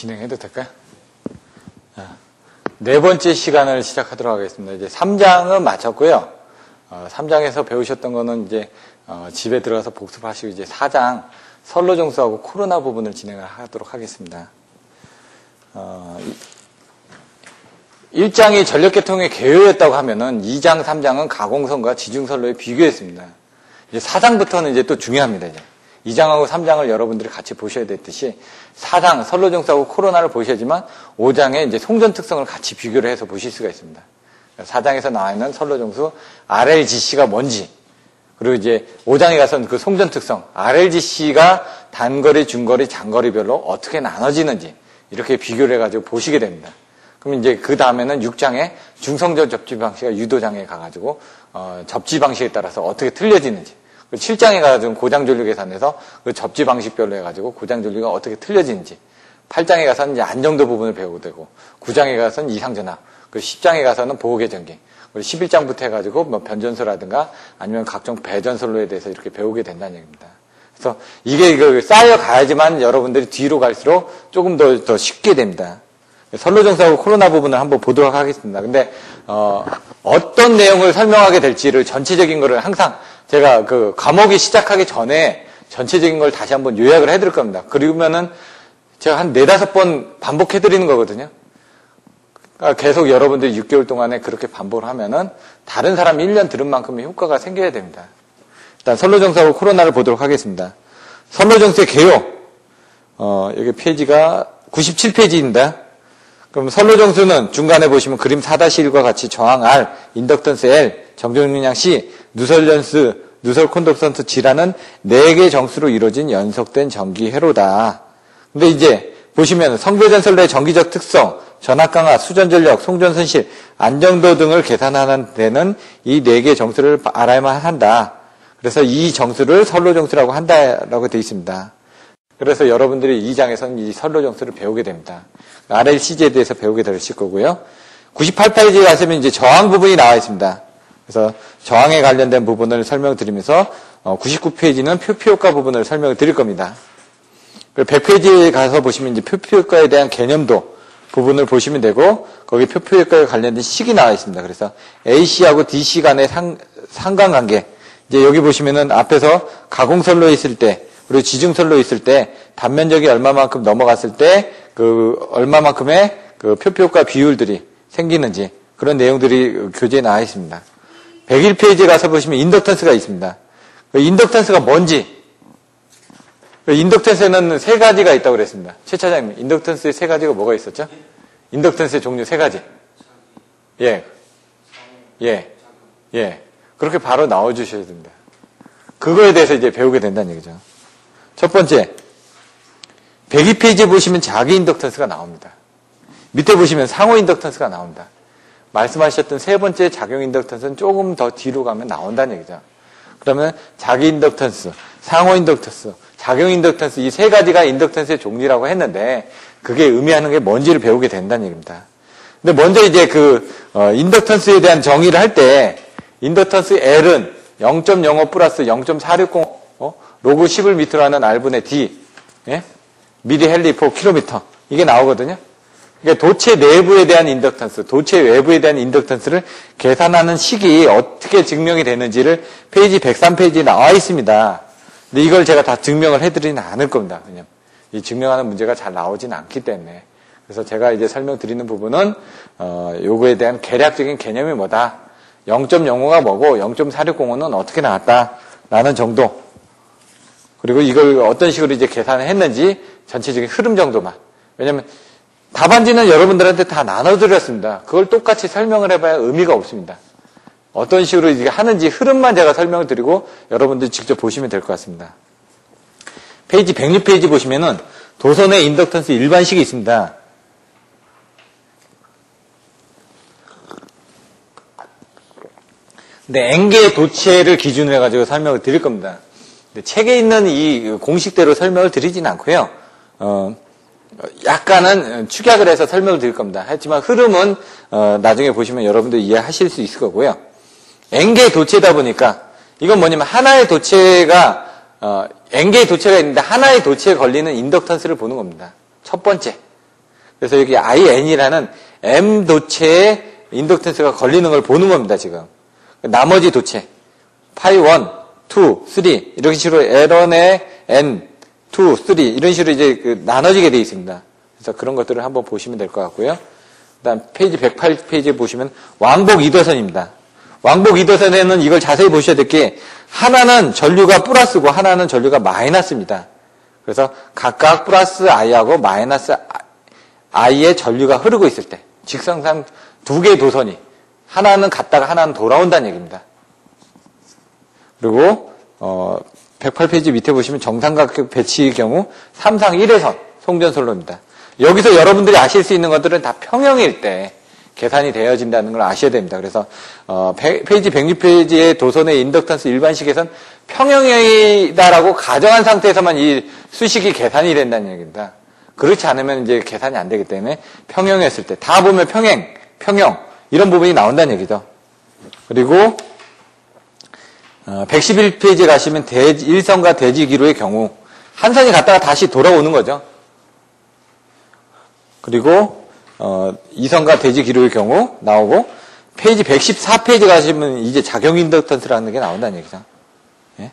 진행해도 될까요? 네 번째 시간을 시작하도록 하겠습니다. 이제 3장은 마쳤고요. 3장에서 배우셨던 거는 이제 집에 들어가서 복습하시고 이제 4장 선로정수하고 코로나 부분을 진행을 하도록 하겠습니다. 1장이 전력계통의 개요였다고 하면은 2장, 3장은 가공선과 지중선로의 비교였습니다. 이제 4장부터는 이제 또 중요합니다. 이제 2장하고 3장을 여러분들이 같이 보셔야 됐듯이 4장 선로정수하고 코로나를 보셔야지만 5장에 이제 송전 특성을 같이 비교를 해서 보실 수가 있습니다. 4장에서 나와 있는 선로정수 RLGC가 뭔지, 그리고 이제 5장에 가서는 그 송전 특성 RLGC가 단거리, 중거리, 장거리별로 어떻게 나눠지는지 이렇게 비교를 해가지고 보시게 됩니다. 그럼 이제 그 다음에는 6장에 중성전 접지 방식과 유도장에 가가지고 접지 방식에 따라서 어떻게 틀려지는지, 7장에 가가지고 고장전류 계산해서 그 접지 방식별로 해가지고 고장전류가 어떻게 틀려지는지, 8장에 가서는 이제 안정도 부분을 배우게 되고, 9장에 가서는 이상전압, 10장에 가서는 보호계전기, 그리고 11장부터 해가지고 뭐 변전소라든가 아니면 각종 배전선로에 대해서 이렇게 배우게 된다는 얘기입니다. 그래서 이게 쌓여가야지만 여러분들이 뒤로 갈수록 조금 더 쉽게 됩니다. 선로정수하고 코로나 부분을 한번 보도록 하겠습니다. 근데 어떤 내용을 설명하게 될지를 전체적인 거를 항상 제가 그 과목이 시작하기 전에 전체적인 걸 다시 한번 요약을 해드릴 겁니다. 그러면은 제가 한 4-5번 반복해드리는 거거든요. 그러니까 계속 여러분들이 6개월 동안에 그렇게 반복을 하면은 다른 사람이 1년 들은 만큼의 효과가 생겨야 됩니다. 일단 선로정수하고 코로나를 보도록 하겠습니다. 선로정수의 개요. 여기 페이지가 97페이지입니다. 그럼 선로정수는 중간에 보시면 그림 4-1과 같이 저항 R, 인덕턴스 L, 정전용량 C, 누설 콘덕턴스 G라는 4개 정수로 이루어진 연속된 전기 회로다. 근데 이제 보시면 성배전 선로의 전기적 특성, 전압 강화, 수전 전력, 송전 손실, 안정도 등을 계산하는 데는 이 4개 정수를 알아야만 한다. 그래서 이 정수를 선로정수라고 한다라고 되어 있습니다. 그래서 여러분들이 2장에서는 이 선로정수를 배우게 됩니다. RLCG에 대해서 배우게 되실 거고요. 98페이지에 가시면 이제 저항 부분이 나와 있습니다. 그래서 저항에 관련된 부분을 설명드리면서 99페이지는 표피효과 부분을 설명을 드릴 겁니다. 100페이지에 가서 보시면 이제 표피효과에 대한 개념도 부분을 보시면 되고, 거기 표피효과에 관련된 식이 나와 있습니다. 그래서 AC하고 DC 간의 상관관계, 이제 여기 보시면은 앞에서 가공선로에 있을 때, 그리고 지중선로에 있을 때 단면적이 얼마만큼 넘어갔을 때 얼마만큼의 그 표피효과 비율들이 생기는지 그런 내용들이 교재에 나와 있습니다. 101페이지에 가서 보시면 인덕턴스가 있습니다. 인덕턴스가 뭔지, 인덕턴스에는 3가지가 있다고 그랬습니다. 최 차장님, 인덕턴스의 3가지가 뭐가 있었죠? 인덕턴스의 종류 3가지. 그렇게 바로 나와주셔야 됩니다. 그거에 대해서 이제 배우게 된다는 얘기죠. 첫 번째, 102페이지에 보시면 자기 인덕턴스가 나옵니다. 밑에 보시면 상호 인덕턴스가 나옵니다. 말씀하셨던 3번째 작용 인덕턴스는 조금 더 뒤로 가면 나온다는 얘기죠. 그러면 자기 인덕턴스, 상호 인덕턴스, 작용 인덕턴스, 이 3가지가 인덕턴스의 종류라고 했는데 그게 의미하는 게 뭔지를 배우게 된다는 얘기입니다. 근데 먼저 이제 인덕턴스에 대한 정의를 할 때 인덕턴스 L은 0.05 플러스 0.460 로그 10을 밑으로 하는 R분의 D, 미리 헨리 포 킬로미터, 이게 나오거든요. 그러니까 도체 내부에 대한 인덕턴스, 도체 외부에 대한 인덕턴스를 계산하는 식이 어떻게 증명이 되는지를 페이지 103페이지에 나와 있습니다. 근데 이걸 제가 다 증명을 해드리지는 않을 겁니다. 왜냐면 이 증명하는 문제가 잘 나오지는 않기 때문에. 그래서 제가 이제 설명드리는 부분은 요거에 대한 계략적인 개념이 뭐다, 0.05가 뭐고 0.460은 어떻게 나왔다라는 정도, 그리고 이걸 어떤 식으로 이제 계산을 했는지 전체적인 흐름 정도만. 왜냐면 답안지는 여러분들한테 다 나눠드렸습니다. 그걸 똑같이 설명을 해봐야 의미가 없습니다. 어떤 식으로 이게 하는지 흐름만 제가 설명을 드리고 여러분들이 직접 보시면 될 것 같습니다. 페이지 106페이지 보시면은 도선의 인덕턴스 일반식이 있습니다. 근데 N개의 도체를 기준으로 해가지고 설명을 드릴 겁니다. 책에 있는 이 공식대로 설명을 드리진 않고요. 약간은 축약을 해서 설명을 드릴 겁니다. 하지만 흐름은 나중에 보시면 여러분들 이해하실 수 있을 거고요. N개의 도체다 보니까 이건 뭐냐면 하나의 도체가 N개의 도체가 있는데 하나의 도체에 걸리는 인덕턴스를 보는 겁니다. 첫 번째. 그래서 여기 IN이라는 M 도체에 인덕턴스가 걸리는 걸 보는 겁니다, 지금. 나머지 도체. 파이 1, 2, 3. 이런 식으로 L1에 N, 2, 3. 이런 식으로 이제 나눠지게 되어 있습니다. 그래서 그런 것들을 한번 보시면 될 것 같고요. 그 다음 페이지 108페이지에 보시면 왕복 2도선입니다. 왕복 2도선에는 이걸 자세히 보셔야 될 게 하나는 전류가 플러스고 하나는 전류가 마이너스입니다. 그래서 각각 플러스 I하고 마이너스 I의 전류가 흐르고 있을 때 직선상 두 개의 도선이 하나는 갔다가 하나는 돌아온다는 얘기입니다. 그리고 108페이지 밑에 보시면 정삼각형 배치의 경우 3상 1회선 송전선로입니다. 여기서 여러분들이 아실 수 있는 것들은 다 평형일 때 계산이 되어진다는 걸 아셔야 됩니다. 그래서 페이지 106페이지의 도선의 인덕턴스 일반식에선 평형이다라고 가정한 상태에서만 이 수식이 계산이 된다는 얘기입니다. 그렇지 않으면 이제 계산이 안 되기 때문에 평형이었을 때 다 보면 평형 이런 부분이 나온다는 얘기죠. 그리고 111페이지에 가시면 일선과 대지기로의 경우 한 선이 갔다가 다시 돌아오는 거죠. 그리고 이선과 대지기로의 경우 나오고 페이지 114페이지 가시면 이제 작용 인덕턴스라는 게 나온다는 얘기죠. 예?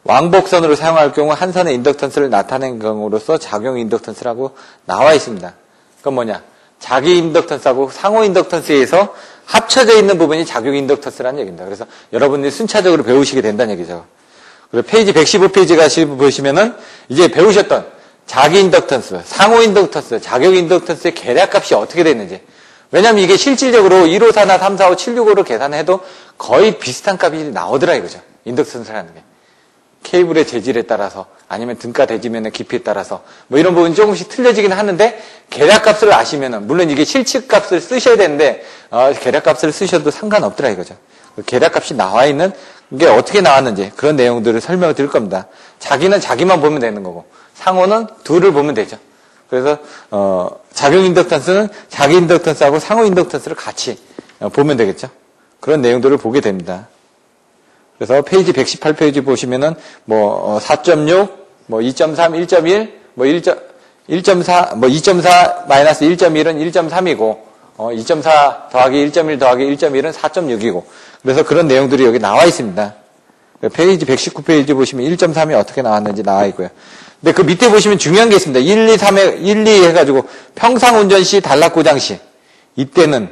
왕복선으로 사용할 경우 한 선의 인덕턴스를 나타낸 경우로서 작용 인덕턴스라고 나와 있습니다. 그건 뭐냐? 자기 인덕턴스하고 상호 인덕턴스에서 합쳐져 있는 부분이 작용 인덕턴스라는 얘기입니다. 그래서 여러분들이 순차적으로 배우시게 된다는 얘기죠. 그리고 페이지 115페이지 보시면은 이제 배우셨던 자기 인덕턴스, 상호 인덕턴스, 작용 인덕턴스의 계략값이 어떻게 되는지. 왜냐면 이게 실질적으로 154나 345, 765로 계산해도 거의 비슷한 값이 나오더라 이거죠. 인덕턴스라는 게. 케이블의 재질에 따라서 아니면 등가 대지면의 깊이에 따라서 뭐 이런 부분이 조금씩 틀려지긴 하는데 계략값을 아시면은 물론 이게 실측값을 쓰셔야 되는데 계략값을 쓰셔도 상관없더라 이거죠. 계략값이 나와 있는 게 어떻게 나왔는지 그런 내용들을 설명을 드릴 겁니다. 자기는 자기만 보면 되는 거고 상호는 둘을 보면 되죠. 그래서 작용 인덕턴스는 자기 인덕턴스하고 상호 인덕턴스를 같이 보면 되겠죠. 그런 내용들을 보게 됩니다. 그래서 페이지 118페이지 보시면은 뭐 4.6, 뭐 2.3, 1.1, 뭐 1.4, 뭐 2.4 마이너스 1.1은 1.3이고 2.4 더하기 1.1 더하기 1.1은 4.6이고 그래서 그런 내용들이 여기 나와 있습니다. 페이지 119페이지 보시면 1.3이 어떻게 나왔는지 나와 있고요. 근데 그 밑에 보시면 중요한 게 있습니다. 1, 2, 3에 1, 2 해가지고 평상 운전 시, 단락 고장 시 이때는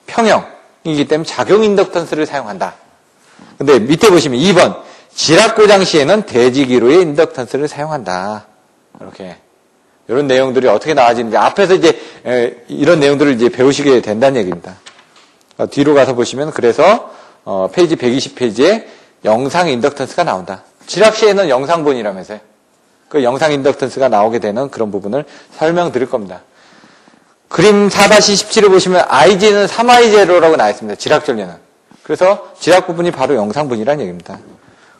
평형이기 때문에 작용 인덕턴스를 사용한다. 근데 밑에 보시면 2번 지락 고장 시에는 대지기로의 인덕턴스를 사용한다. 이렇게 이런 내용들이 어떻게 나와지는지 앞에서 이제 이런 내용들을 이제 배우시게 된다는 얘기입니다. 뒤로 가서 보시면 그래서 페이지 120페이지에 영상 인덕턴스가 나온다. 지락 시에는 영상본이라면서요. 그 영상 인덕턴스가 나오게 되는 그런 부분을 설명드릴 겁니다. 그림 4-17을 보시면 IG는 3I0라고 나와 있습니다. 지락 전류는. 그래서 지락 부분이 바로 영상분이라는 얘기입니다.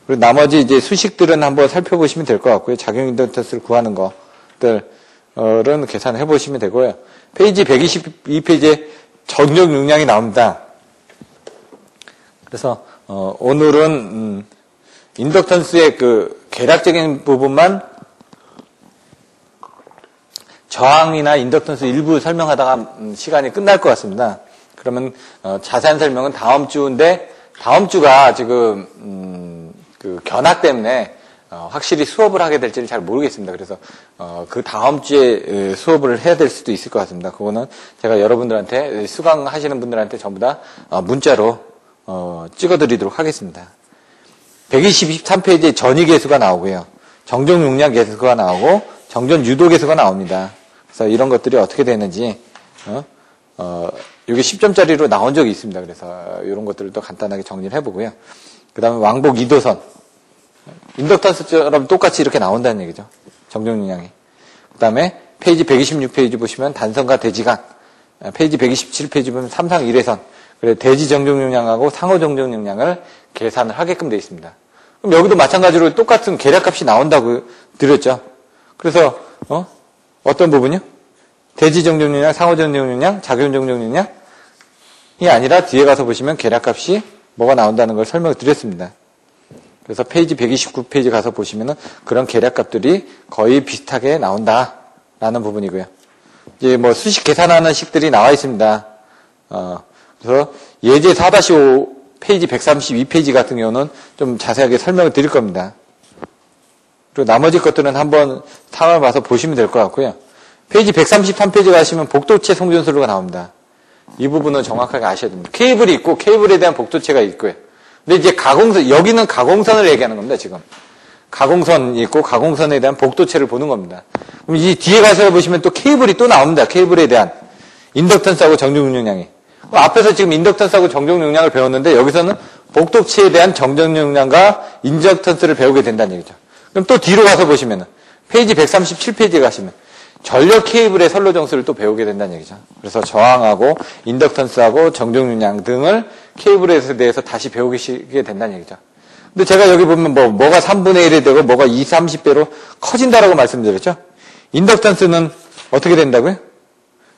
그리고 나머지 이제 수식들은 한번 살펴보시면 될 것 같고요. 작용 인덕턴스를 구하는 것들은 계산해 보시면 되고요. 페이지 122페이지에 전용 용량이 나옵니다. 그래서 오늘은 인덕턴스의 그 계략적인 부분만 저항이나 인덕턴스 일부 설명하다가 시간이 끝날 것 같습니다. 그러면 자세한 설명은 다음 주인데 다음 주가 지금 그 견학 때문에 확실히 수업을 하게 될지는 잘 모르겠습니다. 그래서 그 다음 주에 수업을 해야 될 수도 있을 것 같습니다. 그거는 제가 여러분들한테 수강하시는 분들한테 전부 다 문자로 찍어드리도록 하겠습니다. 123페이지에 전위계수가 나오고요. 정정 용량 계수가 나오고 정전 유도 계수가 나옵니다. 그래서 이런 것들이 어떻게 되는지 이게 10점짜리로 나온 적이 있습니다. 그래서 이런 것들을 또 간단하게 정리를 해보고요. 그 다음에 왕복 2도선. 인덕턴스처럼 똑같이 이렇게 나온다는 얘기죠. 정정 용량이. 그 다음에 페이지 126페이지 보시면 단선과 대지간. 페이지 127페이지 보면 3상 1회선. 그래서 대지 정정 용량하고 상호 정정 용량을 계산을 하게끔 되어 있습니다. 그럼 여기도 마찬가지로 똑같은 계략값이 나온다고 드렸죠. 그래서 어떤 부분이요? 대지 정정 용량, 상호 정정 용량, 작용 정정 용량이 아니라 뒤에 가서 보시면 계략값이 뭐가 나온다는 걸 설명을 드렸습니다. 그래서 페이지 129페이지 가서 보시면은 그런 계략값들이 거의 비슷하게 나온다라는 부분이고요. 이제 뭐 수식 계산하는 식들이 나와 있습니다. 그래서 예제 4-5 페이지 132페이지 같은 경우는 좀 자세하게 설명을 드릴 겁니다. 그리고 나머지 것들은 한번 상황을 봐서 보시면 될 것 같고요. 페이지 133페이지 가시면 복도체 송전선로가 나옵니다. 이 부분은 정확하게 아셔야 됩니다. 케이블이 있고 케이블에 대한 복도체가 있고요. 근데 이제 가공선, 여기는 가공선을 얘기하는 겁니다, 지금. 가공선이 있고 가공선에 대한 복도체를 보는 겁니다. 그럼 이 뒤에 가서 보시면 또 케이블이 또 나옵니다. 케이블에 대한 인덕턴스하고 정정 용량이. 앞에서 지금 인덕턴스하고 정정 용량을 배웠는데 여기서는 복도체에 대한 정정 용량과 인덕턴스를 배우게 된다는 얘기죠. 그럼 또 뒤로 가서 보시면은 페이지 137페이지에 가시면 전력 케이블의 선로 정수를 또 배우게 된다는 얘기죠. 그래서 저항하고 인덕턴스하고 정정 용량 등을 케이블에 대해서 다시 배우게 된다는 얘기죠. 근데 제가 여기 보면 뭐가 3분의 1이 되고 뭐가 2, 30배로 커진다라고 말씀드렸죠. 인덕턴스는 어떻게 된다고요?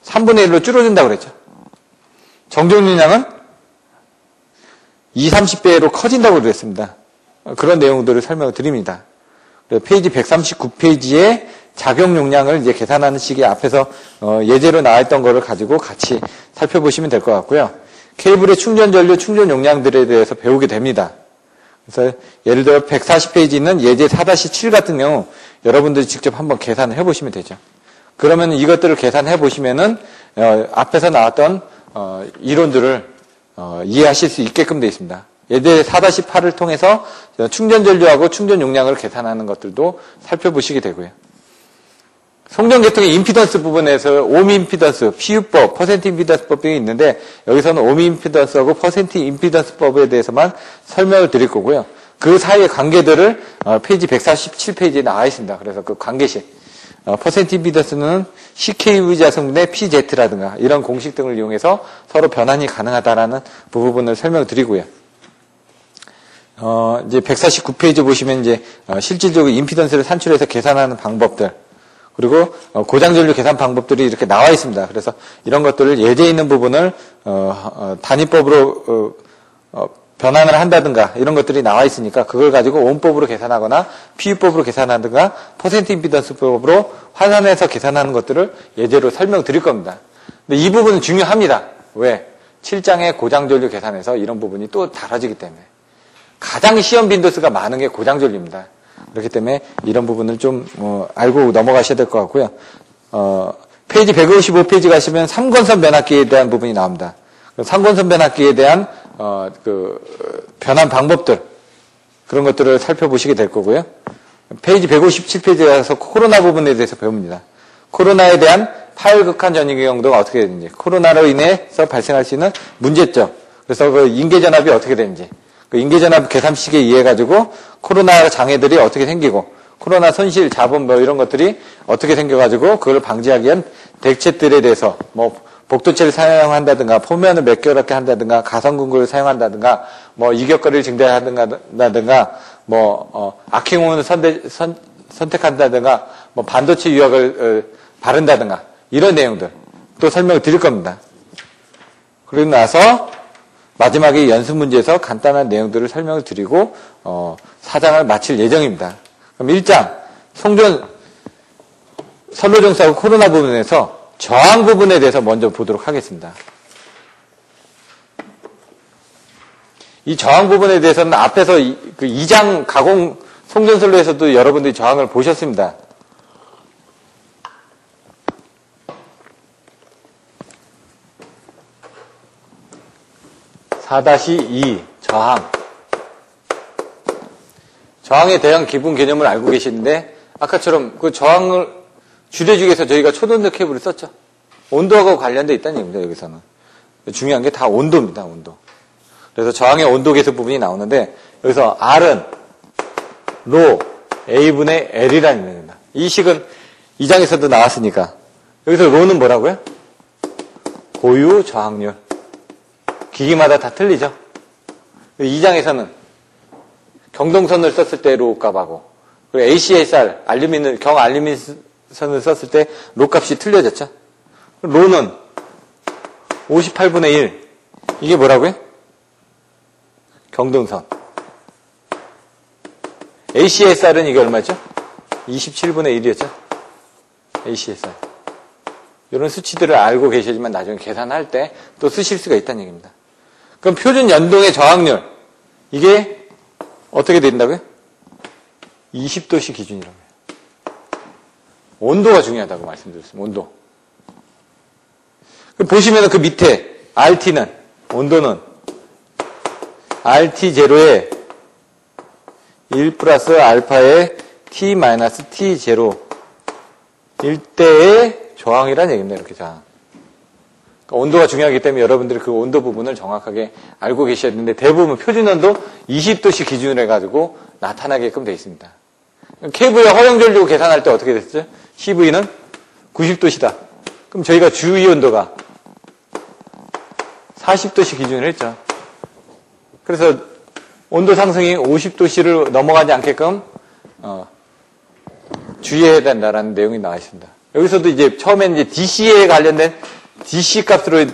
3분의 1로 줄어든다고 그랬죠. 정정 용량은 2, 30배로 커진다고 그랬습니다. 그런 내용들을 설명을 드립니다. 페이지 139페이지에 작용 용량을 이제 계산하는 식이 앞에서 예제로 나와있던 거를 가지고 같이 살펴보시면 될 것 같고요. 케이블의 충전 전류, 충전 용량들에 대해서 배우게 됩니다. 그래서 예를 들어 140페이지는 예제 4-7 같은 경우 여러분들이 직접 한번 계산을 해보시면 되죠. 그러면 이것들을 계산해 보시면은 앞에서 나왔던 이론들을 이해하실 수 있게끔 되어 있습니다. 예제 4-8을 통해서 충전 전류하고 충전 용량을 계산하는 것들도 살펴보시게 되고요. 송전 계통의 임피던스 부분에서 옴 임피던스, PU법, 퍼센트 임피던스법 등이 있는데 여기서는 옴 임피던스하고 퍼센트 임피던스법에 대해서만 설명을 드릴 거고요. 그 사이의 관계들을 페이지 147페이지에 나와 있습니다. 그래서 그 관계식, 퍼센트 임피던스는 CKV 자성분의 PZ라든가 이런 공식 등을 이용해서 서로 변환이 가능하다라는 부분을 설명드리고요. 이제 149페이지 보시면 이제 실질적으로 임피던스를 산출해서 계산하는 방법들, 그리고 고장전류 계산 방법들이 이렇게 나와 있습니다. 그래서 이런 것들을 예제 있는 부분을 단위법으로 변환을 한다든가 이런 것들이 나와 있으니까 그걸 가지고 옴법으로 계산하거나 PU법으로 계산하든가 퍼센트 임피던스법으로 환산해서 계산하는 것들을 예제로 설명드릴 겁니다. 근데 이 부분은 중요합니다. 왜? 7장의 고장전류 계산에서 이런 부분이 또 다뤄지기 때문에. 가장 시험 빈도수가 많은 게 고장전류입니다. 그렇기 때문에 이런 부분을 좀 알고 넘어가셔야 될 것 같고요. 페이지 155페이지 가시면 삼권선 변압기에 대한 부분이 나옵니다. 삼권선 변압기에 대한 변환 방법들, 그런 것들을 살펴보시게 될 거고요. 페이지 157페이지에 가서 코로나 부분에 대해서 배웁니다. 코로나에 대한 파열극한 전이기 경도가 어떻게 되는지, 코로나로 인해서 발생할 수 있는 문제점, 그래서 그 인계전압이 어떻게 되는지, 그 인계전압 계산식에 의해 가지고 코로나 장애들이 어떻게 생기고 코로나 손실, 자본 이런 것들이 어떻게 생겨가지고 그걸 방지하기 위한 대책들에 대해서 복도체를 사용한다든가 포면을 매끄럽게 한다든가 가성근구를 사용한다든가 이격거리를 증대한다든가 아킹온을 선택한다든가 반도체 유약을 바른다든가 이런 내용들 또 설명을 드릴 겁니다. 그리고 나서 마지막에 연습 문제에서 간단한 내용들을 설명을 드리고 4장을 마칠 예정입니다. 그럼 1장 송전 선로정수하고 코로나 부분에서 저항 부분에 대해서 먼저 보도록 하겠습니다. 이 저항 부분에 대해서는 앞에서 그 2장 가공 송전선로에서도 여러분들이 저항을 보셨습니다. (4-2) 저항. 저항에 대한 기본 개념을 알고 계시는데 아까처럼 그 저항을 줄여주기 위해서 저희가 초전도 케이블을 썼죠. 온도하고 관련되어 있다는 얘기입니다. 여기서는. 중요한 게 다 온도입니다. 온도. 그래서 저항의 온도 계수 부분이 나오는데 여기서 R은 로 A분의 L이라는 얘기입니다. 이 식은 2장에서도 나왔으니까 여기서 로는 뭐라고요? 고유 저항률. 기기마다 다 틀리죠. 2장에서는 경동선을 썼을 때 로 값하고 그리고 ACSR, 경알루미늄선을 썼을 때 로 값이 틀려졌죠. 로는 58분의 1. 이게 뭐라고요? 경동선. ACSR은 이게 얼마죠? 27분의 1이었죠? ACSR. 이런 수치들을 알고 계셔야지만 나중에 계산할 때 또 쓰실 수가 있다는 얘기입니다. 그럼 표준 연동의 저항률, 이게 어떻게 된다고요? 20도씨 기준이라고요. 온도가 중요하다고 말씀드렸습니다. 온도. 보시면 그 밑에 RT는, 온도는 RT0에 1 플러스 알파의 T 마이너스 T0 일대의 저항이라는 얘기입니다. 이렇게 저항. 그러니까 온도가 중요하기 때문에 여러분들이 그 온도 부분을 정확하게 알고 계셔야 되는데 대부분 표준 온도 20도씨 기준으로 해가지고 나타나게끔 되어 있습니다. 케이블의 허용 전류 계산할 때 어떻게 됐죠? CV는 90도씨다. 그럼 저희가 주위 온도가 40도씨 기준으로 했죠. 그래서 온도 상승이 50도씨를 넘어가지 않게끔 주의해야 된다라는 내용이 나와 있습니다. 여기서도 이제 처음엔 이제 DC에 관련된 DC 값으로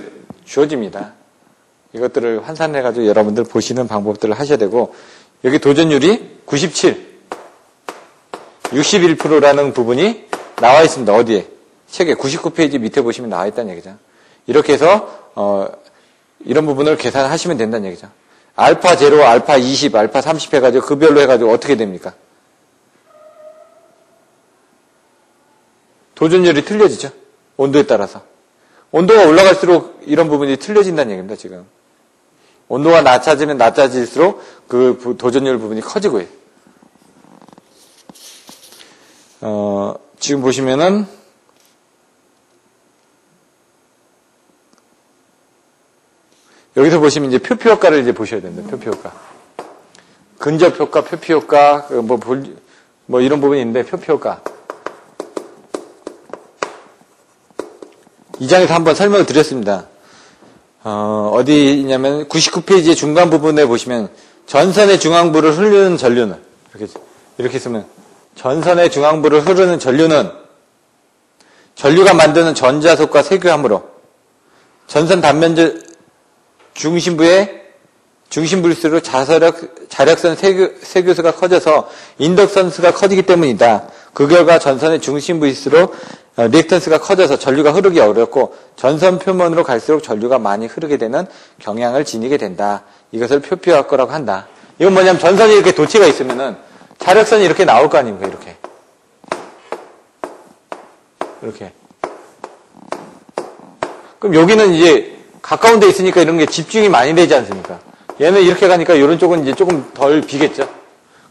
주어집니다. 이것들을 환산해가지고 여러분들 보시는 방법들을 하셔야 되고, 여기 도전율이 97, 61%라는 부분이 나와 있습니다. 어디에? 책에 99페이지 밑에 보시면 나와 있다는 얘기죠. 이렇게 해서 이런 부분을 계산하시면 된다는 얘기죠. 알파 0, 알파 20, 알파 30 해가지고 그 별로 해가지고 어떻게 됩니까? 도전율이 틀려지죠. 온도에 따라서. 온도가 올라갈수록 이런 부분이 틀려진다는 얘기입니다. 지금. 온도가 낮아지면 낮아질수록 그 도전율 부분이 커지고 있어요. 지금 보시면은 여기서 보시면 이제 표피 효과를 이제 보셔야 됩니다. 표피 효과. 근접 효과, 표피 효과, 뭐 이런 부분이 있는데 표피 효과. 이 장에서 한번 설명을 드렸습니다. 어디 있냐면 99페이지의 중간 부분에 보시면 전선의 중앙부를 흐르는 전류는 이렇게 쓰면 전선의 중앙부를 흐르는 전류는 전류가 만드는 전자속과 세교함으로 전선 단면 중심부일수록 자력선 세교수가 커져서 인덕선수가 커지기 때문이다. 그 결과 전선의 중심부일수록 리액턴스가 커져서 전류가 흐르기 어렵고 전선 표면으로 갈수록 전류가 많이 흐르게 되는 경향을 지니게 된다. 이것을 표피효과라고 한다. 이건 뭐냐면 전선이 이렇게 도치가 있으면은 자력선이 이렇게 나올 거 아닙니까? 이렇게. 그럼 여기는 이제 가까운 데 있으니까 이런 게 집중이 많이 되지 않습니까? 얘는 이렇게 가니까 이런 쪽은 이제 조금 덜 비겠죠?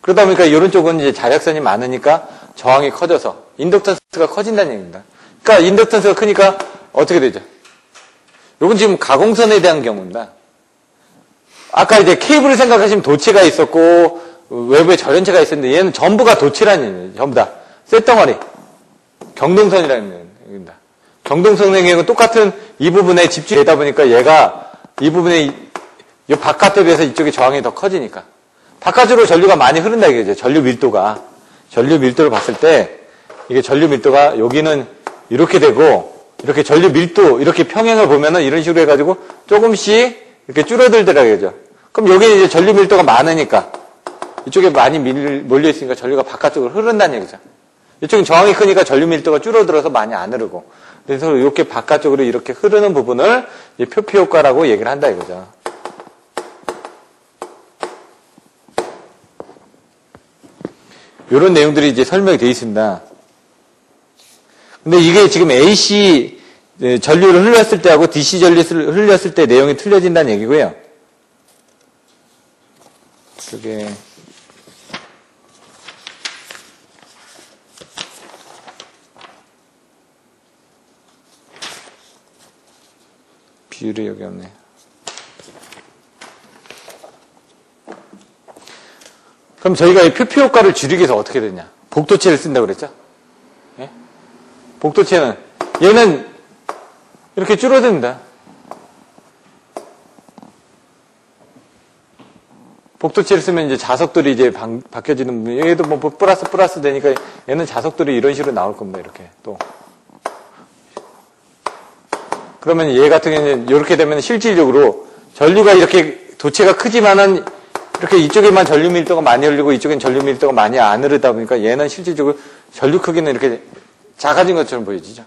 그러다 보니까 이런 쪽은 이제 자력선이 많으니까 저항이 커져서 인덕턴스가 커진다는 얘기입니다. 그러니까 인덕턴스가 크니까 어떻게 되죠? 요건 지금 가공선에 대한 경우입니다. 아까 이제 케이블을 생각하시면 도체가 있었고 외부에 절연체가 있었는데 얘는 전부가 도체라는 얘기예요. 전부 다. 쇳덩어리. 경동선이라는 얘기입니다. 경동선의 경우는 똑같은 이 부분에 집중되다 보니까 얘가 이 부분에 이 바깥에 비해서 이쪽에 저항이 더 커지니까. 바깥으로 전류가 많이 흐른다 이거죠. 전류 밀도가. 전류 밀도를 봤을 때 이게 전류 밀도가 여기는 이렇게 되고 이렇게 전류 밀도 이렇게 평행을 보면은 이런 식으로 해가지고 조금씩 이렇게 줄어들더라고요. 그럼 여기는 이제 전류 밀도가 많으니까 이쪽에 많이 몰려 있으니까 전류가 바깥쪽으로 흐른다는 얘기죠. 이쪽은 저항이 크니까 전류 밀도가 줄어들어서 많이 안 흐르고 그래서 이렇게 바깥쪽으로 이렇게 흐르는 부분을 표피 효과라고 얘기를 한다 이거죠. 이런 내용들이 이제 설명이 되어 있습니다. 근데 이게 지금 AC 전류를 흘렸을 때하고 DC 전류를 흘렸을 때 내용이 틀려진다는 얘기고요. 그게 비율이 여기 없네. 그럼 저희가 이 표피 효과를 줄이기 위해서 어떻게 되냐? 복도체를 쓴다고 그랬죠? 예? 복도체는 얘는 이렇게 줄어듭니다. 복도체를 쓰면 이제 자석들이 이제 바뀌어지는 부분, 얘도 뭐 플러스 되니까 얘는 자석들이 이런 식으로 나올 겁니다. 이렇게 또. 그러면 얘 같은 경우는 이렇게 되면 실질적으로 전류가 이렇게 도체가 크지만은 이렇게 이쪽에만 전류 밀도가 많이 흘리고 이쪽엔 전류 밀도가 많이 안 흐르다 보니까 얘는 실질적으로 전류 크기는 이렇게 작아진 것처럼 보여지죠.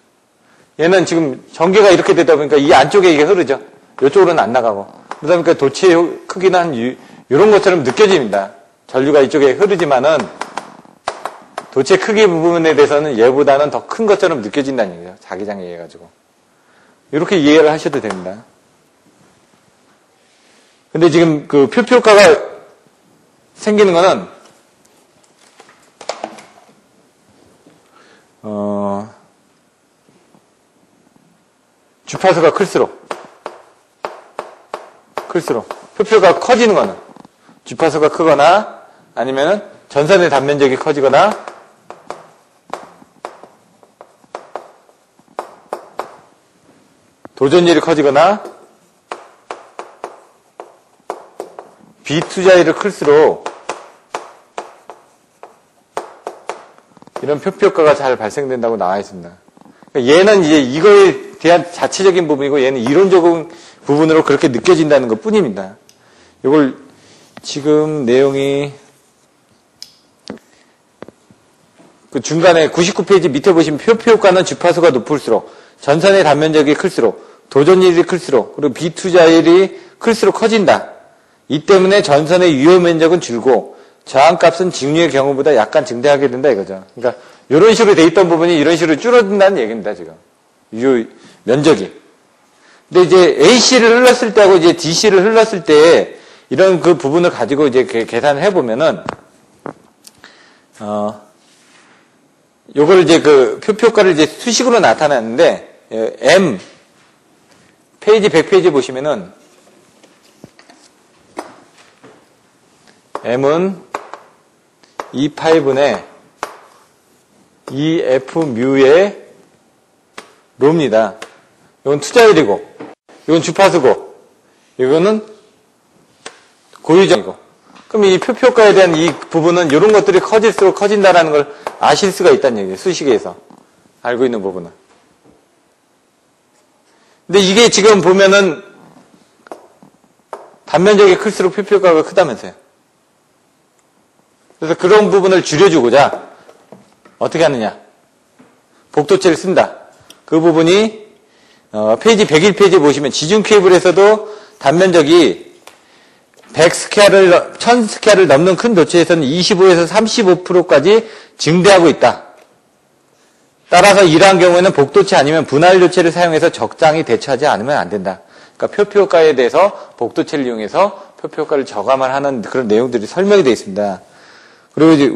얘는 지금 전개가 이렇게 되다 보니까 이 안쪽에 이게 흐르죠. 이쪽으로는 안 나가고. 그러다 보니까 도체의 크기는 한 이런 것처럼 느껴집니다. 전류가 이쪽에 흐르지만은 도체 크기 부분에 대해서는 얘보다는 더 큰 것처럼 느껴진다는 얘기죠. 자기장에 의해 가지고. 이렇게 이해를 하셔도 됩니다. 근데 지금 그 표피 효과가 생기는 거는 주파수가 클수록 표표가 커지는 거는 주파수가 크거나 아니면은 전선의 단면적이 커지거나 도전율이 커지거나 비투자율이 클수록 이런 표피 효과가 잘 발생된다고 나와 있습니다. 그러니까 얘는 이제 이거에 대한 자체적인 부분이고 얘는 이론적인 부분으로 그렇게 느껴진다는 것 뿐입니다. 이걸 지금 내용이 그 중간에 99페이지 밑에 보시면 표피 효과는 주파수가 높을수록 전선의 단면적이 클수록 도전율이 클수록 그리고 비투자율이 클수록 커진다. 이 때문에 전선의 유효 면적은 줄고 저항값은 직류의 경우보다 약간 증대하게 된다 이거죠. 그러니까 이런 식으로 돼 있던 부분이 이런 식으로 줄어든다는 얘기입니다. 지금 유효 면적이. 근데 이제 AC를 흘렀을 때하고 이제 DC를 흘렀을 때 이런 그 부분을 가지고 이제 계산을 해보면은 요걸 이제 그 표피 효과를 이제 수식으로 나타났는데 M 페이지 100페이지 보시면은 M은 2파이분의 EF 뮤의 로입니다. 이건 투자율이고, 이건 주파수고, 이거는 고유정이고. 그럼 이 표피 효과에 대한 이 부분은 이런 것들이 커질수록 커진다라는 걸 아실 수가 있다는 얘기예요. 수식에서. 알고 있는 부분은. 근데 이게 지금 보면은 단면적이 클수록 표피 효과가 크다면서요. 그래서 그런 부분을 줄여주고자 어떻게 하느냐. 복도체를 쓴다. 그 부분이 페이지 101페이지 보시면 지중 케이블에서도 단면적이 100스퀘어를 1000스퀘어를 넘는 큰 도체에서는 25에서 35%까지 증대하고 있다. 따라서 이러한 경우에는 복도체 아니면 분할 도체를 사용해서 적당히 대처하지 않으면 안 된다. 그러니까 표피 효과에 대해서 복도체를 이용해서 표피 효과를 저감을 하는 그런 내용들이 설명이 되어 있습니다. 그리고 이제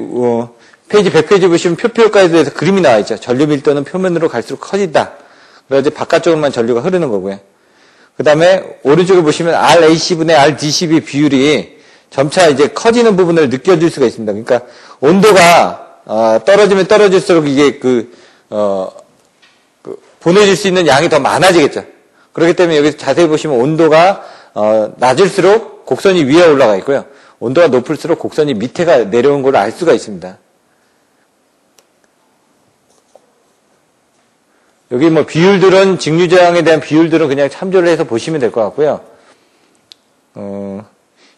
페이지 100페이지 보시면 표피 효과에 대해서 그림이 나와 있죠. 전류 밀도는 표면으로 갈수록 커진다. 그래서 바깥쪽으로만 전류가 흐르는 거고요. 그 다음에 오른쪽에 보시면 RAC분의 RDCB 비율이 점차 이제 커지는 부분을 느껴질 수가 있습니다. 그러니까 온도가 떨어지면 떨어질수록 이게 보내줄 수 있는 양이 더 많아지겠죠. 그렇기 때문에 여기 자세히 보시면 온도가 낮을수록 곡선이 위에 올라가 있고요. 온도가 높을수록 곡선이 밑에가 내려온 걸 알 수가 있습니다. 여기 뭐 비율들은 직류저항에 대한 비율들은 그냥 참조를 해서 보시면 될 것 같고요.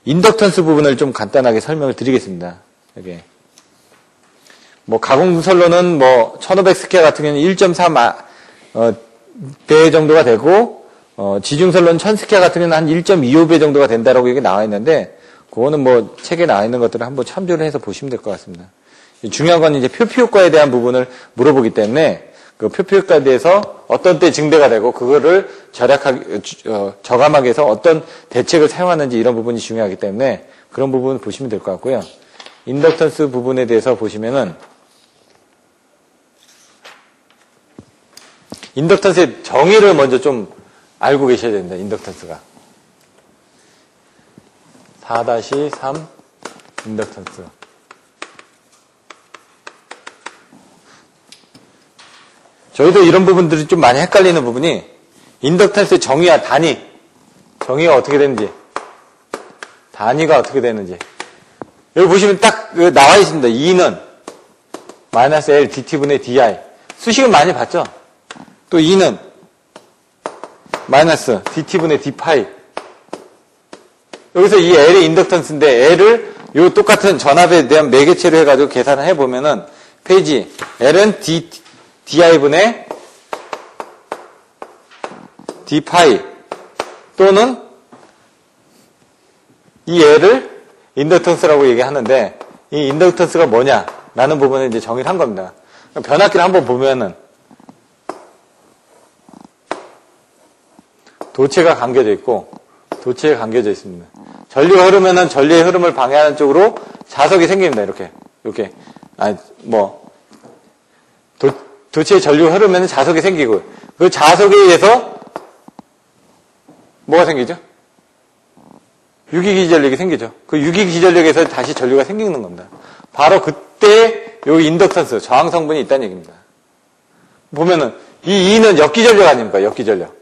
인덕턴스 부분을 좀 간단하게 설명을 드리겠습니다. 여기 뭐 가공선로는 뭐 1500스퀘어 같은 경우는 1.3배 정도가 되고 지중선로는 1000스퀘어 같은 경우는 한 1.25배 정도가 된다라고 여기 나와 있는데 그거는 뭐 책에 나와 있는 것들을 한번 참조를 해서 보시면 될 것 같습니다. 중요한 건 이제 표피 효과에 대한 부분을 물어보기 때문에 그 표피 효과에 대해서 어떤 때 증대가 되고 그거를 저감하기 위해서 어떤 대책을 사용하는지 이런 부분이 중요하기 때문에 그런 부분을 보시면 될 것 같고요. 인덕턴스 부분에 대해서 보시면은 인덕턴스의 정의를 먼저 좀 알고 계셔야 됩니다. 인덕턴스가 4-3 인덕턴스. 저희도 이런 부분들이 좀 많이 헷갈리는 부분이 인덕턴스의 정의와 정의가 어떻게 되는지, 단위가 어떻게 되는지. 여기 보시면 딱 나와 있습니다. E는 마이너스 L dt분의 di. 수식은 많이 봤죠? 또 E는 마이너스 dt분의 d파이. 여기서 이 L이 인덕턴스인데 L을 요 똑같은 전압에 대한 매개체로 해가지고 계산을 해보면은 페이지 L은 di분의 d파이 또는 이 L을 인덕턴스라고 얘기하는데 이 인덕턴스가 뭐냐라는 부분을 이제 정의를 한 겁니다. 변압기를 한번 보면은 도체가 감겨져 있고 도체에 감겨져 있습니다. 전류가 흐르면은 전류의 흐름을 방해하는 쪽으로 자석이 생깁니다. 이렇게 도체에 전류가 흐르면은 자석이 생기고 그 자석에 의해서 뭐가 생기죠? 유기기전력이 생기죠. 그 유기기전력에서 다시 전류가 생기는 겁니다. 바로 그때 여기 인덕턴스, 저항 성분이 있다는 얘기입니다. 보면은 이 E는 역기전력 아닙니까? 역기전력.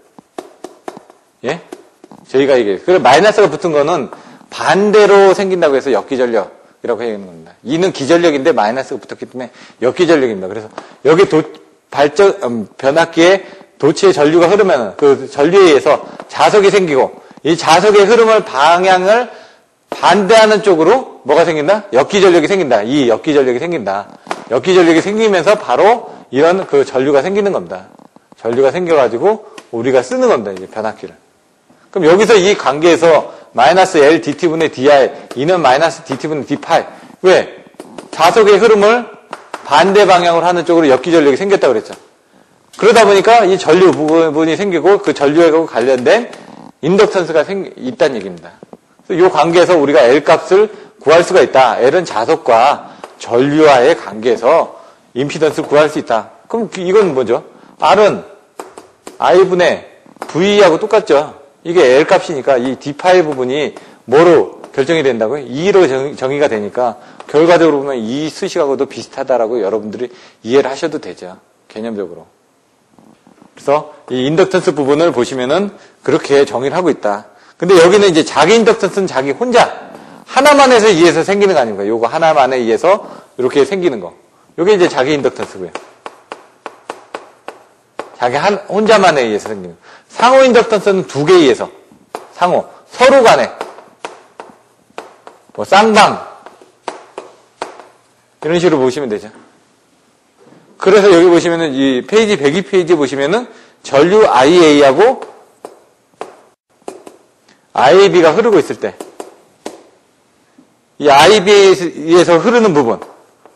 예? 저희가 이게 그래 마이너스가 붙은 거는 반대로 생긴다고 해서 역기전력이라고 얘기하는 겁니다. E는 기전력인데 마이너스가 붙었기 때문에 역기전력입니다. 그래서 여기 변압기에 도체에 전류가 흐르면 그 전류에 의해서 자석이 생기고 이 자석의 흐름을 방향을 반대하는 쪽으로 뭐가 생긴다? 역기전력이 생긴다. 이 역기전력이 생긴다. 역기전력이 생기면서 바로 이런 그 전류가 생기는 겁니다. 전류가 생겨가지고 우리가 쓰는 겁니다. 이제 변압기를. 그럼 여기서 이 관계에서 마이너스 L dt분의 di, E는 마이너스 dt분의 d파이. 왜? 자석의 흐름을 반대 방향으로 하는 쪽으로 역기전력이 생겼다고 그랬죠. 그러다 보니까 이 전류 부분이 생기고 그 전류하고 관련된 인덕턴스가 있다는 얘기입니다. 이 관계에서 우리가 L 값을 구할 수가 있다. L은 자석과 전류와의 관계에서 임피던스를 구할 수 있다. 그럼 이건 뭐죠? R은 I분의 V하고 똑같죠. 이게 L 값이니까 이 d파이 부분이 뭐로 결정이 된다고요? E로 정의가 되니까 결과적으로 보면 이 수식하고도 비슷하다라고 여러분들이 이해를 하셔도 되죠. 개념적으로. 그래서 이 인덕턴스 부분을 보시면은 그렇게 정의를 하고 있다. 근데 여기는 이제 자기 인덕턴스는 자기 혼자 하나만에서 의해서 생기는 거 아닙니까? 요거 하나만에 의해서 이렇게 생기는 거. 요게 이제 자기 인덕턴스고요. 자기 혼자만에 의해서 생기는 거. 상호 인덕턴스는 두 개에 의해서 상호 서로 간에 뭐 쌍방 이런 식으로 보시면 되죠. 그래서 여기 보시면은 이 페이지 102페이지 보시면은 전류 IA하고 IAB가 흐르고 있을 때 이 IB에서 흐르는 부분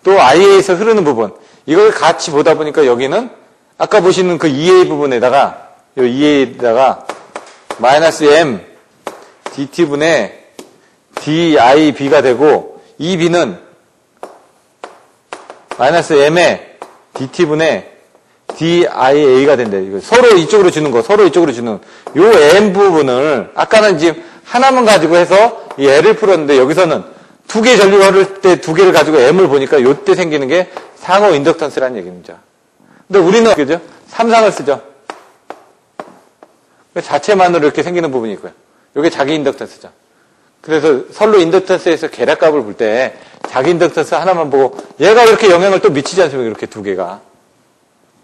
또 IA에서 흐르는 부분 이걸 같이 보다 보니까 여기는 아까 보시는 그 EA 부분에다가 이 EA에다가 마이너스 M DT분의 DIB가 되고 이 B는 마이너스 M의 DT분의 DIA가 된다. 이거 서로 이쪽으로 주는 거, 서로 이쪽으로 주는 요 M 부분을 아까는 지금 하나만 가지고 해서 이 L을 풀었는데 여기서는 두 개 전류가 흐를 때 두 개를 가지고 M을 보니까 요때 생기는 게 상호 인덕턴스라는 얘기입니다. 근데 우리는 그죠? 삼상을 쓰죠. 자체만으로 이렇게 생기는 부분이 있고요. 요게 자기 인덕턴스죠. 그래서 선로 인덕턴스에서 계략값을 볼 때 자기 인덕턴스 하나만 보고 얘가 이렇게 영향을 또 미치지 않습니까? 이렇게 두 개가.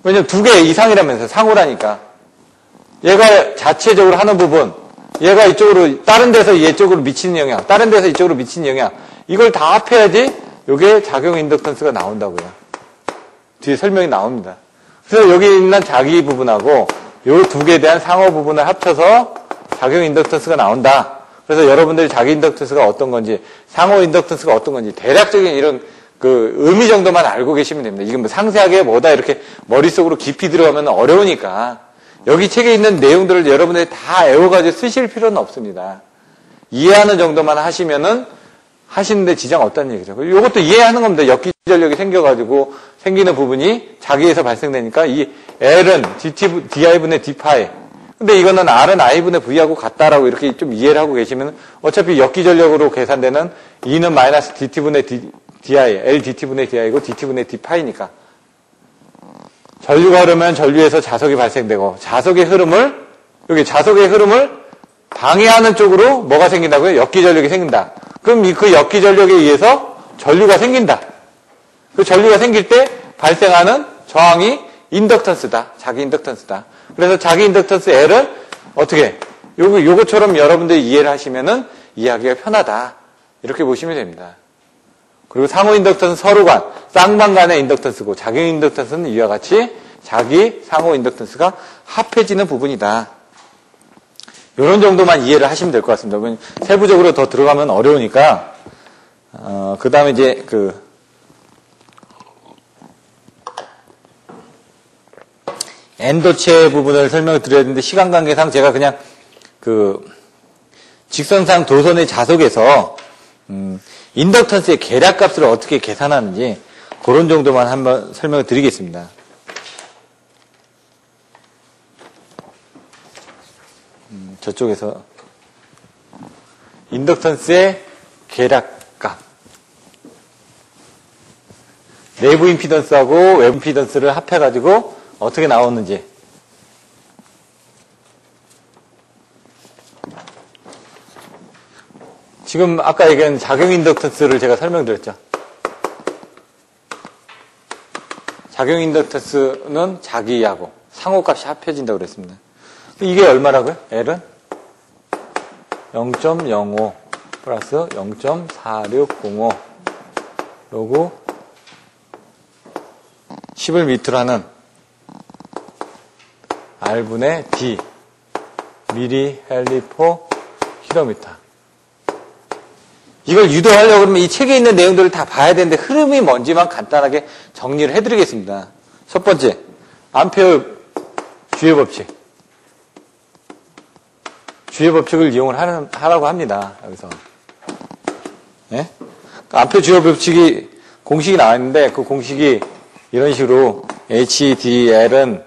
왜냐면 두 개 이상이라면서 상호라니까. 얘가 자체적으로 하는 부분, 얘가 이쪽으로 다른 데서 이쪽으로 미치는 영향, 다른 데서 이쪽으로 미치는 영향 이걸 다 합해야지 요게 작용 인덕턴스가 나온다고요. 뒤에 설명이 나옵니다. 그래서 여기 있는 자기 부분하고 요 두 개에 대한 상호 부분을 합쳐서 작용 인덕턴스가 나온다. 그래서 여러분들이 자기 인덕턴스가 어떤 건지, 상호 인덕턴스가 어떤 건지 대략적인 이런 그 의미 정도만 알고 계시면 됩니다. 이게 뭐 상세하게 뭐다 이렇게 머릿속으로 깊이 들어가면 어려우니까 여기 책에 있는 내용들을 여러분들이 다 외워가지고 쓰실 필요는 없습니다. 이해하는 정도만 하시면은 하시는데 지장 없다는 얘기죠. 이것도 이해하는 겁니다. 역기전력이 생겨가지고 생기는 부분이 자기에서 발생되니까 이 L은 DI분의 D파이. 근데 이거는 R은 I분의 V하고 같다라고 이렇게 좀 이해를 하고 계시면 어차피 역기전력으로 계산되는 E는 마이너스 DT분의 DI, L DT분의 DI고 DT분의 D파이니까. 전류가 흐르면 전류에서 자석이 발생되고 자석의 흐름을 방해하는 쪽으로 뭐가 생긴다고요? 역기전력이 생긴다. 그럼 그 역기전력에 의해서 전류가 생긴다. 그 전류가 생길 때 발생하는 저항이 인덕턴스다. 자기 인덕턴스다. 그래서 자기 인덕턴스 L은 어떻게? 요것처럼 여러분들이 이해를 하시면은 이해하기가 편하다. 이렇게 보시면 됩니다. 그리고 상호 인덕턴스 서로 간, 쌍방 간의 인덕턴스고 작용 인덕턴스는 이와 같이 자기 상호 인덕턴스가 합해지는 부분이다. 이런 정도만 이해를 하시면 될 것 같습니다. 세부적으로 더 들어가면 어려우니까 그 다음에 이제 엔도체 부분을 설명을 드려야 되는데 시간 관계상 제가 그냥 직선상 도선의 자석에서 인덕턴스의 계략값을 어떻게 계산하는지 그런 정도만 한번 설명을 드리겠습니다. 저쪽에서 인덕턴스의 계략값 내부 임피던스하고 외부 임피던스를 합해가지고 어떻게 나오는지 지금 아까 얘기한 작용 인덕턴스를 제가 설명드렸죠. 작용 인덕턴스는 자기하고 상호값이 합해진다고 그랬습니다. 이게 얼마라고요? L은 0.05 플러스 0.4605 로고 10을 밑으로 하는 R분의 D 미리 헬리포 킬로미터. 이걸 유도하려고 그러면 이 책에 있는 내용들을 다 봐야 되는데 흐름이 뭔지만 간단하게 정리를 해드리겠습니다. 첫 번째, 암페어 주요 법칙. 주요 법칙을 이용을 하라고 합니다. 여기서. 예? 암페어 주요 법칙이 공식이 나왔는데 그 공식이 이런 식으로 HDL은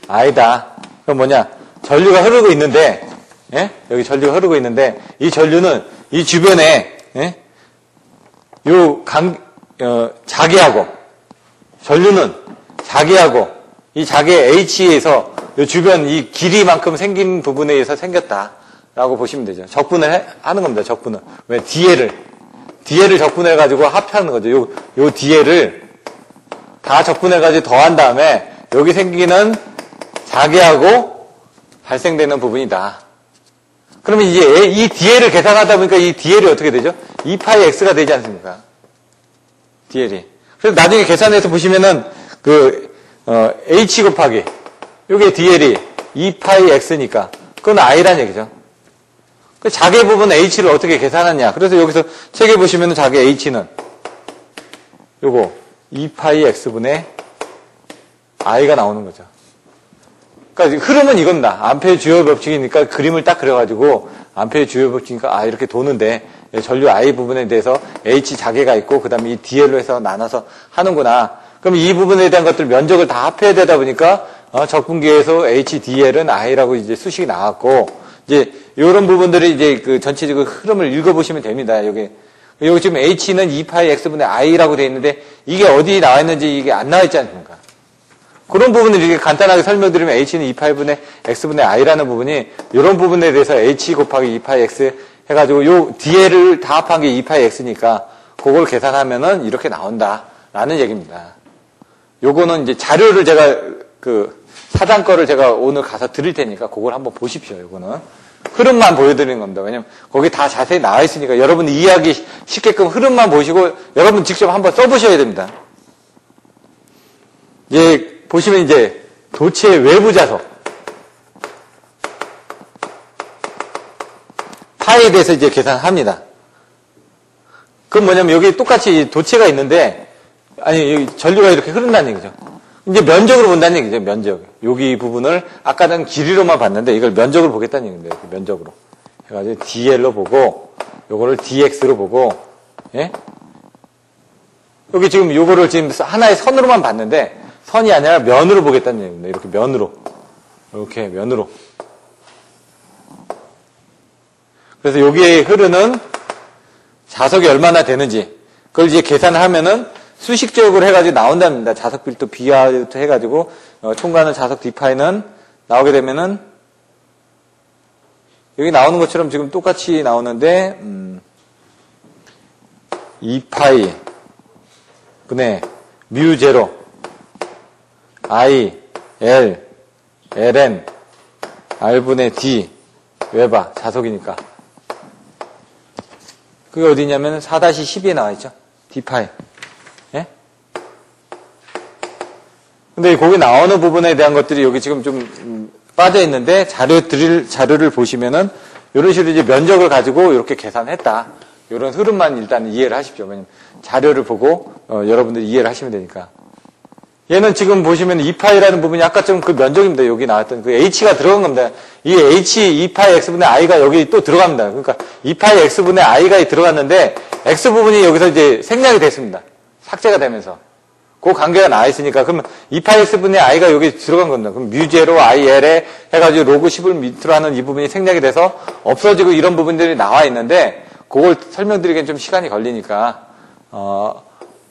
I다. 그럼 뭐냐? 전류가 흐르고 있는데, 예? 여기 전류가 흐르고 있는데 이 전류는 이 주변에 예? 자기하고 전류는 자기하고 이 자기의 H에서 이 주변 이 길이만큼 생긴 부분에 의해서 생겼다라고 보시면 되죠. 적분을 하는 겁니다. 적분을. 왜? DL을 적분해가지고 합하는 거죠. 요 DL을 다 적분해가지고 더한 다음에 여기 생기는 자기하고 발생되는 부분이다. 그러면 이제 이 DL을 계산하다 보니까 이 DL이 어떻게 되죠? 2파이 X가 되지 않습니까? DL이. 그래서 나중에 계산해서 보시면은 H 곱하기 요게 DL이 2파이 X니까 그건 I란 얘기죠. 그 자개 부분 H를 어떻게 계산하냐. 그래서 여기서 책에 보시면은 자개 H는 요거 2파이 X분의 I가 나오는 거죠. 그러니까 흐름은 이겁니다. 암페어 주요 법칙이니까 그림을 딱 그려가지고 암페어 주요 법칙이니까 이렇게 도는데 전류 I 부분에 대해서 H 자개가 있고 그 다음에 이 DL로 해서 나눠서 하는구나. 그럼 이 부분에 대한 것들 면적을 다 합해야 되다 보니까 적분기에서 HDL은 I라고 이제 수식이 나왔고 이제 이런 부분들이 이제 그 전체적으로 흐름을 읽어보시면 됩니다. 여기 지금 H는 2파이 X분의 I라고 되어 있는데 이게 어디 나와 있는지 이게 안 나와 있지 않습니까? 그런 부분을 이렇게 간단하게 설명드리면 H는 2파이분의 X분의 I라는 부분이 이런 부분에 대해서 H 곱하기 2파이 X 해가지고 요 DL을 다 합한 게 2파이 X니까 그걸 계산하면은 이렇게 나온다라는 얘기입니다. 요거는 이제 자료를 제가 사장 거를 제가 오늘 가서 드릴 테니까 그걸 한번 보십시오. 요거는 흐름만 보여드리는 겁니다. 왜냐면 거기 다 자세히 나와 있으니까 여러분 이해하기 쉽게끔 흐름만 보시고 여러분 직접 한번 써보셔야 됩니다. 이제 보시면 이제 도체 외부 자석 파에 대해서 이제 계산합니다. 그럼 뭐냐면 여기 똑같이 도체가 있는데 여기 전류가 이렇게 흐른다는 얘기죠. 이제 면적으로 본다는 얘기죠. 면적. 여기 부분을 아까는 길이로만 봤는데 이걸 면적으로 보겠다는 얘기입니다. 이렇게 면적으로 해가지고 DL로 보고 요거를 DX로 보고 예? 여기 지금 요거를 지금 하나의 선으로만 봤는데 선이 아니라 면으로 보겠다는 얘기입니다. 이렇게 면으로. 이렇게 면으로. 그래서 여기에 흐르는 자석이 얼마나 되는지 그걸 이제 계산을 하면은 수식적으로 해가지고 나온답니다. 자석 빌도 B와부터 해가지고 총괄하는 자석 D파이는 나오게 되면은 여기 나오는 것처럼 지금 똑같이 나오는데 2파이 분의 뮤 제로 I, L, Ln, R분의 D, 웨바, 자석이니까. 그게 어디냐면 4-12에 나와 있죠. D파이. 예? 근데 거기 나오는 부분에 대한 것들이 여기 지금 좀 빠져 있는데 자료를 보시면은 이런 식으로 이제 면적을 가지고 이렇게 계산했다. 이런 흐름만 일단 이해를 하십시오. 왜냐면 자료를 보고 여러분들이 이해를 하시면 되니까. 얘는 지금 보시면 2파이라는 부분이 아까처럼 그 면적입니다. 여기 나왔던 그 h가 들어간 겁니다. 이 h 2파이 x분의 i가 여기 또 들어갑니다. 그러니까 2파이 x분의 i가 들어갔는데 x 부분이 여기서 이제 생략이 됐습니다. 삭제가 되면서. 그 관계가 나와 있으니까 그러면 2파이 x분의 i가 여기 들어간 겁니다. 그럼 뮤제로 il에 해가지고 로그 10을 밑으로 하는 이 부분이 생략이 돼서 없어지고 이런 부분들이 나와 있는데 그걸 설명드리기엔 좀 시간이 걸리니까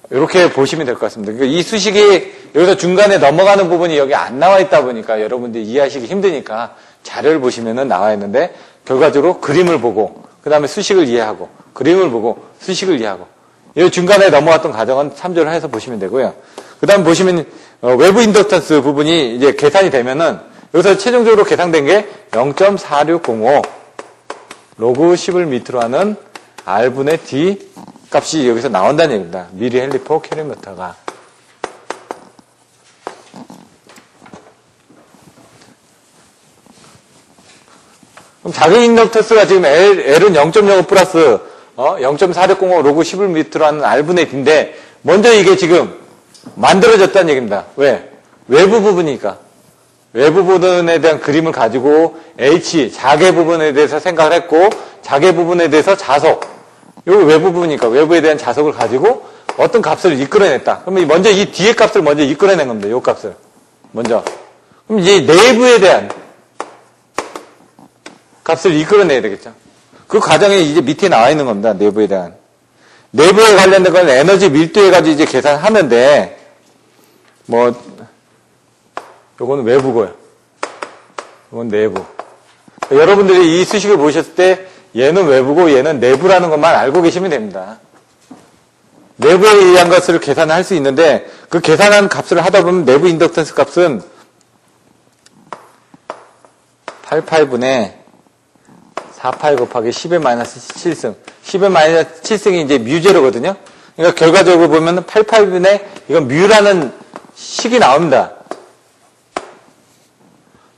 이렇게 보시면 될 것 같습니다. 그러니까 이 수식이 여기서 중간에 넘어가는 부분이 여기 안 나와 있다 보니까 여러분들이 이해하시기 힘드니까 자료를 보시면은 나와 있는데 결과적으로 그림을 보고 그 다음에 수식을 이해하고 그림을 보고 수식을 이해하고 이 중간에 넘어갔던 과정은 참조를 해서 보시면 되고요. 그 다음 보시면 외부 인덕턴스 부분이 이제 계산이 되면은 여기서 최종적으로 계산된 게 0.4605 로그 10을 밑으로 하는 R분의 D 값이 여기서 나온다는 얘기입니다. 미리 헬리포 킬로미터가. 그럼 작용 인덕턴스가 지금 L은 0.05 플러스 0.4605 로그 10을 밑으로 하는 R분의 D인데 먼저 이게 지금 만들어졌다는 얘기입니다. 왜? 외부 부분이니까. 외부 부분에 대한 그림을 가지고 H, 자개 부분에 대해서 생각을 했고 자개 부분에 대해서 자속 여기 외부 부분이니까 외부에 대한 자석을 가지고 어떤 값을 이끌어냈다. 그러면 먼저 이 뒤에 값을 먼저 이끌어낸 겁니다. 이 값을. 먼저. 그럼 이제 내부에 대한 값을 이끌어내야 되겠죠. 그 과정에 이제 밑에 나와 있는 겁니다. 내부에 대한. 내부에 관련된 건 에너지 밀도에 가지고 이제 계산하는데, 요거는 외부고요. 요건 내부. 여러분들이 이 수식을 보셨을 때 얘는 외부고 얘는 내부라는 것만 알고 계시면 됩니다. 내부에 의한 것을 계산할 수 있는데 그 계산한 값을 하다 보면 내부 인덕턴스 값은 88분의 4파이 곱하기 10의 마이너스 7승 10의 마이너스 7승이 이제 뮤제로거든요. 그러니까 결과적으로 보면 88분의 이건 뮤라는 식이 나옵니다.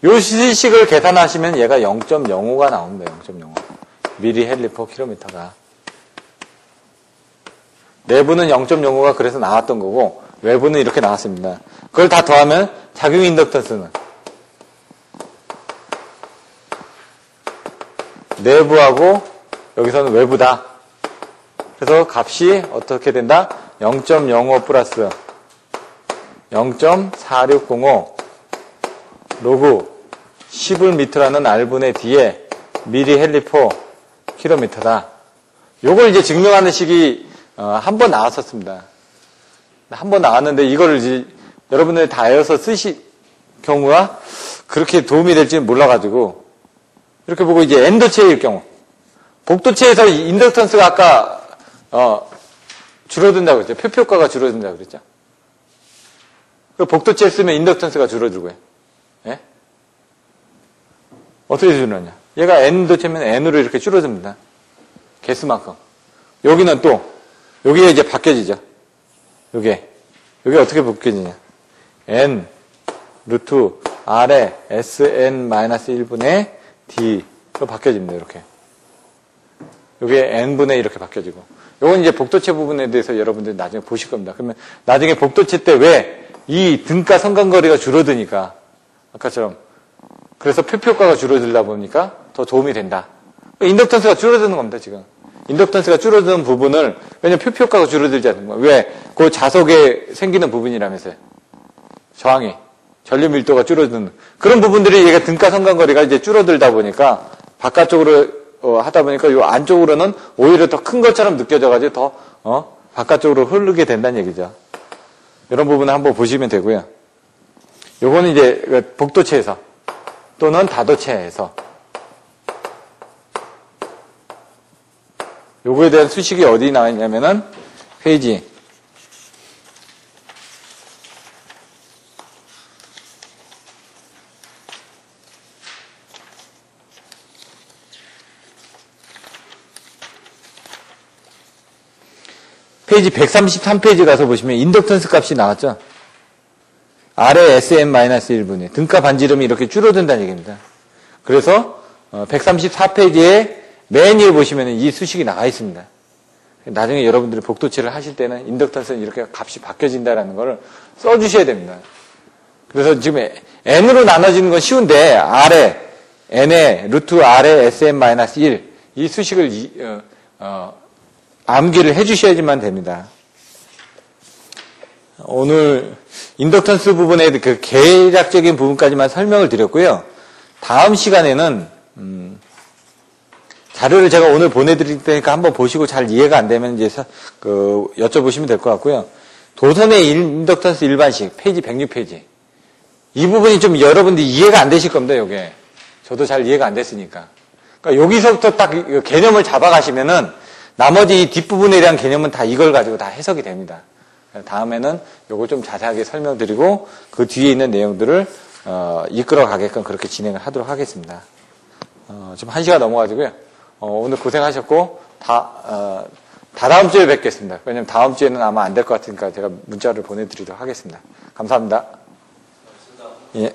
요 식을 계산하시면 얘가 0.05가 나옵니다. 0.05. 미리 헬리포 킬로미터가. 내부는 0.05가 그래서 나왔던 거고 외부는 이렇게 나왔습니다. 그걸 다 더하면 작용 인덕턴스는 내부하고 여기서는 외부다. 그래서 값이 어떻게 된다? 0.05 플러스 0.4605 로그 10을 밑으로는 R분의 D에 미리 헬리포 킬로미터다. 요걸 이제 증명하는 식이 한 번 나왔었습니다. 한 번 나왔는데 이거를 이제 여러분들이 다 외워서 쓰실 경우가 그렇게 도움이 될지는 몰라가지고 이렇게 보고 이제 N도체일 경우 복도체에서 인덕턴스가 아까 줄어든다고 그랬죠. 표표가가 줄어든다고 그랬죠. 그 복도체를 쓰면 인덕턴스가 줄어들고요. 예? 어떻게 줄어드냐? 얘가 N도체면 N으로 이렇게 줄어듭니다. 개수만큼. 여기는 또 여기에 이제 바뀌어지죠. 여기 어떻게 바뀌어지냐? N 루트 R에 SN-1분의 D로 바뀌어집니다. 이렇게. 여기에 N분의 이렇게 바뀌어지고. 요건 이제 복도체 부분에 대해서 여러분들이 나중에 보실 겁니다. 그러면 나중에 복도체 때 왜 이 등가 성간거리가 줄어드니까 아까처럼 그래서 표표가가 줄어들다 보니까 더 도움이 된다. 인덕턴스가 줄어드는 겁니다, 지금. 인덕턴스가 줄어드는 부분을, 왜냐면 표표가가 줄어들지 않는 거예요. 왜? 그 자석에 생기는 부분이라면서요. 저항이. 전류 밀도가 줄어드는. 그런 부분들이 얘가 등가 성간거리가 이제 줄어들다 보니까, 바깥쪽으로 하다 보니까 요 안쪽으로는 오히려 더 큰 것처럼 느껴져가지고 더, 바깥쪽으로 흐르게 된다는 얘기죠. 이런 부분을 한번 보시면 되고요. 요거는 이제 복도체에서 또는 다도체에서 요거에 대한 수식이 어디 나와 있냐면은 페이지 페이지 133페이지 가서 보시면 인덕턴스 값이 나왔죠. 아래 SM-1분의 등가 반지름이 이렇게 줄어든다는 얘기입니다. 그래서 134페이지에 맨 위에 보시면 이 수식이 나와 있습니다. 나중에 여러분들이 복도치를 하실 때는 인덕턴스는 이렇게 값이 바뀌어진다는 걸 써주셔야 됩니다. 그래서 지금 n으로 나눠지는 건 쉬운데 아래 n의 루트 아래 SM-1 이 수식을 암기를 해주셔야지만 됩니다. 오늘 인덕턴스 부분의 그 계략적인 부분까지만 설명을 드렸고요. 다음 시간에는 자료를 제가 오늘 보내드릴 테니까 한번 보시고 잘 이해가 안 되면 이제 여쭤보시면 될 것 같고요. 도선의 인덕턴스 일반식 페이지 106페이지 이 부분이 좀 여러분들이 이해가 안 되실 겁니다. 이게 저도 잘 이해가 안 됐으니까. 그러니까 여기서부터 딱 개념을 잡아가시면은 나머지 이 뒷부분에 대한 개념은 다 이걸 가지고 다 해석이 됩니다. 다음에는 요걸 좀 자세하게 설명드리고 그 뒤에 있는 내용들을 이끌어 가게끔 그렇게 진행을 하도록 하겠습니다. 지금 1시가 넘어가지고요. 오늘 고생하셨고 다다음 주에 뵙겠습니다. 왜냐면 다음 주에는 아마 안 될 것 같으니까 제가 문자를 보내드리도록 하겠습니다. 감사합니다. 예.